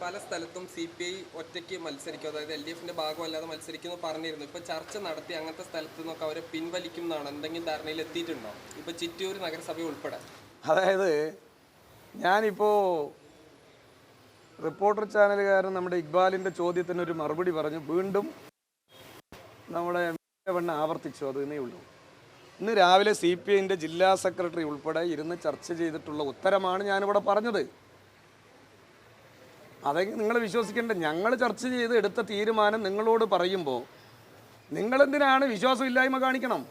പല സ്ഥലത്തും CPI ഒറ്റയ്ക്ക് മത്സരിക്കും, അതായത് LDFന്റെ ഭാഗമല്ലാതെ മത്സരിക്കുമെന്ന് പറഞ്ഞിരുന്നു. ഇപ്പൊ ചർച്ച നടത്തി അങ്ങനത്തെ സ്ഥലത്ത് നിന്നൊക്കെ അവരെ പിൻവലിക്കും എന്നാണ് എന്തെങ്കിലും ധാരണയിൽ എത്തിയിട്ടുണ്ടോ? ഇപ്പൊ ചിറ്റൂർ നഗരസഭ ഉൾപ്പെടെ. അതായത് ഞാനിപ്പോൾ റിപ്പോർട്ടർ ചാനലുകാരൻ നമ്മുടെ ഇക്ബാലിൻ്റെ ചോദ്യത്തിനൊരു മറുപടി പറഞ്ഞു, വീണ്ടും നമ്മുടെ വെണ്ണ ആവർത്തിച്ചു. അത് തന്നേ ഉള്ളൂ. ഇന്ന് രാവിലെ CPIൻ്റെ ജില്ലാ സെക്രട്ടറി ഉൾപ്പെടെ ഇരുന്ന് ചർച്ച ചെയ്തിട്ടുള്ള ഉത്തരമാണ് ഞാനിവിടെ പറഞ്ഞത്. അതെങ്കിൽ നിങ്ങൾ വിശ്വസിക്കേണ്ട. ഞങ്ങൾ ചർച്ച ചെയ്ത് എടുത്ത തീരുമാനം നിങ്ങളോട് പറയുമ്പോൾ നിങ്ങളെന്തിനാണ് വിശ്വാസമില്ലായ്മ കാണിക്കണം?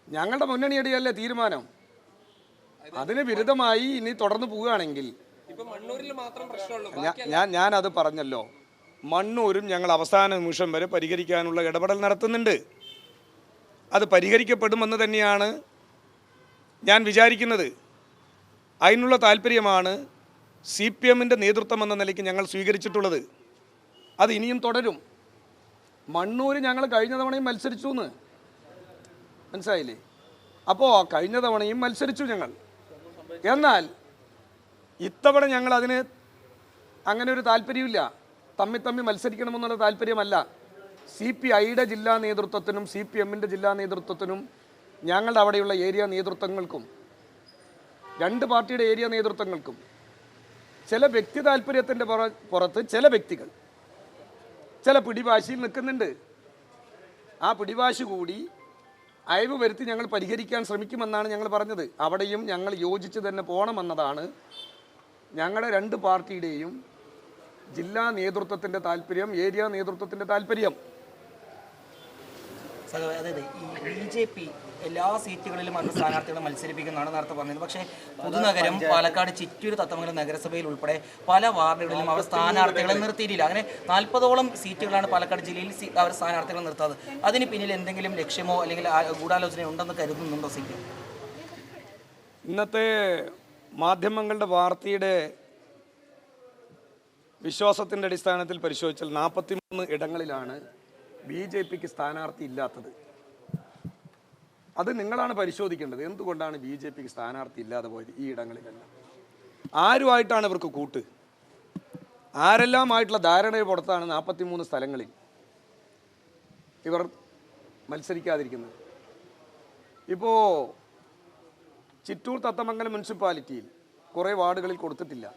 ഞങ്ങളുടെ മുന്നണിയടിയല്ലേ തീരുമാനം. അതിന് വിരുദ്ധമായി ഇനി തുടർന്ന് പോവുകയാണെങ്കിൽ ഞാനത് പറഞ്ഞല്ലോ, മണ്ണൂരും ഞങ്ങൾ അവസാന നിമിഷം വരെ പരിഹരിക്കാനുള്ള ഇടപെടൽ നടത്തുന്നുണ്ട്. അത് പരിഹരിക്കപ്പെടുമെന്ന് തന്നെയാണ് ഞാൻ വിചാരിക്കുന്നത്. അതിനുള്ള താല്പര്യമാണ് CPMൻ്റെ നേതൃത്വം എന്ന നിലയ്ക്ക് ഞങ്ങൾ സ്വീകരിച്ചിട്ടുള്ളത്. അത് ഇനിയും തുടരും. മണ്ണൂർ ഞങ്ങൾ കഴിഞ്ഞ തവണയും മത്സരിച്ചു എന്ന് മനസ്സിലായില്ലേ? അപ്പോൾ കഴിഞ്ഞ തവണയും മത്സരിച്ചു ഞങ്ങൾ. എന്നാൽ ഇത്തവണ ഞങ്ങൾ അതിന് അങ്ങനെ ഒരു താല്പര്യമില്ല. തമ്മി മത്സരിക്കണമെന്നുള്ള താല്പര്യമല്ല. CPIയുടെ ജില്ലാ നേതൃത്വത്തിനും CPMൻ്റെ ജില്ലാ നേതൃത്വത്തിനും ഞങ്ങളുടെ അവിടെയുള്ള ഏരിയ നേതൃത്വങ്ങൾക്കും രണ്ട് പാർട്ടിയുടെ ഏരിയ നേതൃത്വങ്ങൾക്കും ചില വ്യക്തി താല്പര്യത്തിൻ്റെ പുറത്ത് ചില വ്യക്തികൾ ചില പിടിവാശിയിൽ നിൽക്കുന്നുണ്ട്. ആ പിടിവാശി കൂടി അയവ് വരുത്തി ഞങ്ങൾ പരിഹരിക്കാൻ ശ്രമിക്കുമെന്നാണ് ഞങ്ങൾ പറഞ്ഞത്. അവിടെയും ഞങ്ങൾ യോജിച്ച് തന്നെ പോകണമെന്നതാണ് ഞങ്ങളുടെ രണ്ട് പാർട്ടിയുടെയും ജില്ലാ നേതൃത്വത്തിൻ്റെ താല്പര്യം, ഏരിയ നേതൃത്വത്തിൻ്റെ താല്പര്യം. അതായത് ഈ BJP എല്ലാ സീറ്റുകളിലും അന്ന് സ്ഥാനാർത്ഥികളെ മത്സരിപ്പിക്കുന്നതാണ് നേരത്തെ പറഞ്ഞത്. പക്ഷേ പുതുനഗരം, പാലക്കാട്, ചിറ്റൂർ, തത്തമംഗലം നഗരസഭയിൽ ഉൾപ്പെടെ പല വാർഡുകളിലും അവർ സ്ഥാനാർത്ഥികളെ നിർത്തിയിട്ടില്ല. അങ്ങനെ 40ഓളം സീറ്റുകളാണ് പാലക്കാട് ജില്ലയിൽ അവർ സ്ഥാനാർത്ഥികളെ നിർത്താതെ. അതിന് പിന്നിൽ എന്തെങ്കിലും ലക്ഷ്യമോ അല്ലെങ്കിൽ ഗൂഢാലോചനയോ ഉണ്ടെന്ന് കരുതുന്നുണ്ടോ CPM? ഇന്നത്തെ മാധ്യമങ്ങളുടെ വാർത്തയുടെ വിശ്വാസത്തിൻ്റെ അടിസ്ഥാനത്തിൽ പരിശോധിച്ചാൽ 43 ഇടങ്ങളിലാണ് BJPക്ക് സ്ഥാനാർത്ഥി ഇല്ലാത്തത്. അത് നിങ്ങളാണ് പരിശോധിക്കേണ്ടത്. എന്തുകൊണ്ടാണ് BJPക്ക് സ്ഥാനാർത്ഥി ഇല്ലാതെ പോയത്? ഈ ഇടങ്ങളിലെല്ലാം ആരുമായിട്ടാണ് ഇവർക്ക് കൂട്ട്? ആരെല്ലാമായിട്ടുള്ള ധാരണയെ പുറത്താണ് 43 സ്ഥലങ്ങളിൽ ഇവർ മത്സരിക്കാതിരിക്കുന്നത്? ഇപ്പോൾ ചിറ്റൂർ തത്തമംഗലം മുനിസിപ്പാലിറ്റിയിൽ കുറേ വാർഡുകളിൽ കൊടുത്തിട്ടില്ല.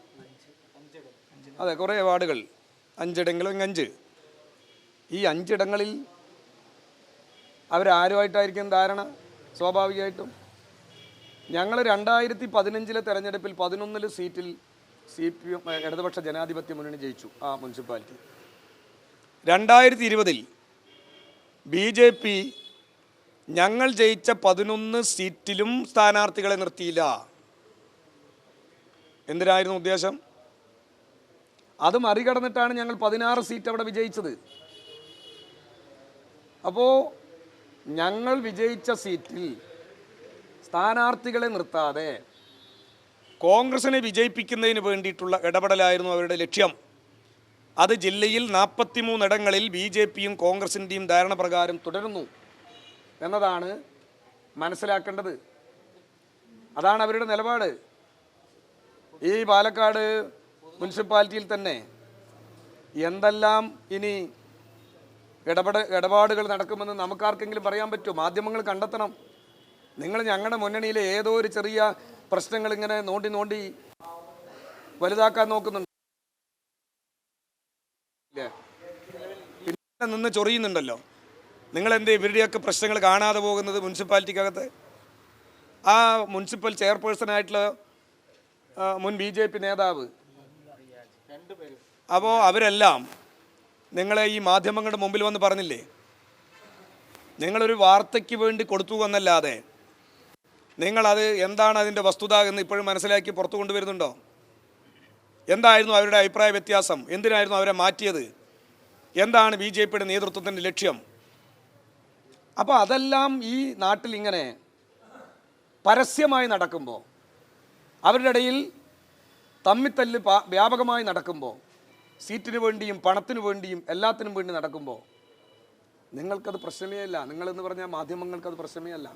അതെ, കുറേ വാർഡുകൾ 5 ഇടങ്ങളും 5. ഈ 5 ഇടങ്ങളിൽ അവരാരുമായിട്ടായിരിക്കും ധാരണ? സ്വാഭാവികമായിട്ടും ഞങ്ങൾ 2015 തെരഞ്ഞെടുപ്പിൽ 11 സീറ്റിൽ CPM ഇടതുപക്ഷ ജനാധിപത്യ മുന്നണി ജയിച്ചു ആ മുനിസിപ്പാലിറ്റി. 2020 BJP ഞങ്ങൾ ജയിച്ച 11 സീറ്റിലും സ്ഥാനാർത്ഥികളെ നിർത്തിയില്ല. എന്തിനായിരുന്നു ഉദ്ദേശം? അത് മറികടന്നിട്ടാണ് ഞങ്ങൾ 16 സീറ്റ് അവിടെ വിജയിച്ചത്. അപ്പോൾ ഞങ്ങൾ വിജയിച്ച സീറ്റിൽ സ്ഥാനാർത്ഥികളെ നിർത്താതെ കോൺഗ്രസിനെ വിജയിപ്പിക്കുന്നതിന് വേണ്ടിയിട്ടുള്ള ഇടപെടലായിരുന്നു അവരുടെ ലക്ഷ്യം. അത് ജില്ലയിൽ 43 ഇടങ്ങളിൽ BJPയും കോൺഗ്രസിൻ്റെയും ധാരണ പ്രകാരം തുടരുന്നു എന്നതാണ് മനസ്സിലാക്കേണ്ടത്. അതാണ് അവരുടെ നിലപാട്. ഈ പാലക്കാട് മുനിസിപ്പാലിറ്റിയിൽ തന്നെ എന്തെല്ലാം ഇനി ഇടപാടുകൾ നടക്കുമെന്ന് നമുക്കാർക്കെങ്കിലും പറയാൻ പറ്റുമോ? മാധ്യമങ്ങൾ കണ്ടെത്തണം. നിങ്ങൾ ഞങ്ങളുടെ മുന്നണിയിലെ ഏതോ ഒരു ചെറിയ പ്രശ്നങ്ങൾ ഇങ്ങനെ നോണ്ടി വലുതാക്കാൻ നോക്കുന്നുണ്ട്. പിന്നെ നിന്ന് ചൊറിയുന്നുണ്ടല്ലോ. നിങ്ങളെന്തേ ഇവരുടെയൊക്കെ പ്രശ്നങ്ങൾ കാണാതെ പോകുന്നത്? മുനിസിപ്പാലിറ്റിക്കകത്ത് ആ മുനിസിപ്പൽ ചെയർപേഴ്സണായിട്ടുള്ള മുൻ BJP നേതാവ്, അപ്പോൾ അവരെല്ലാം നിങ്ങളെ ഈ മാധ്യമങ്ങളുടെ മുമ്പിൽ വന്ന് പറഞ്ഞില്ലേ? നിങ്ങളൊരു വാർത്തയ്ക്ക് വേണ്ടി കൊടുത്തു എന്നല്ലാതെ നിങ്ങളത് എന്താണ് അതിൻ്റെ വസ്തുത എന്ന് ഇപ്പോഴും മനസ്സിലാക്കി പുറത്തു കൊണ്ടുവരുന്നുണ്ടോ? എന്തായിരുന്നു അവരുടെ അഭിപ്രായ വ്യത്യാസം? എന്തിനായിരുന്നു അവരെ മാറ്റിയത്? എന്താണ് BJPയുടെ നേതൃത്വത്തിൻ്റെ ലക്ഷ്യം? അപ്പോൾ അതെല്ലാം ഈ നാട്ടിൽ ഇങ്ങനെ പരസ്യമായി നടക്കുമ്പോൾ, അവരുടെ ഇടയിൽ തമ്മിത്തല്ല് വ്യാപകമായി നടക്കുമ്പോൾ, സീറ്റിന് വേണ്ടിയും പണത്തിന് വേണ്ടിയും എല്ലാത്തിനും വേണ്ടി നടക്കുമ്പോൾ നിങ്ങൾക്കത് പ്രശ്നമേ അല്ല. നിങ്ങളെന്ന് പറഞ്ഞാൽ മാധ്യമങ്ങൾക്കത് പ്രശ്നമേ അല്ല.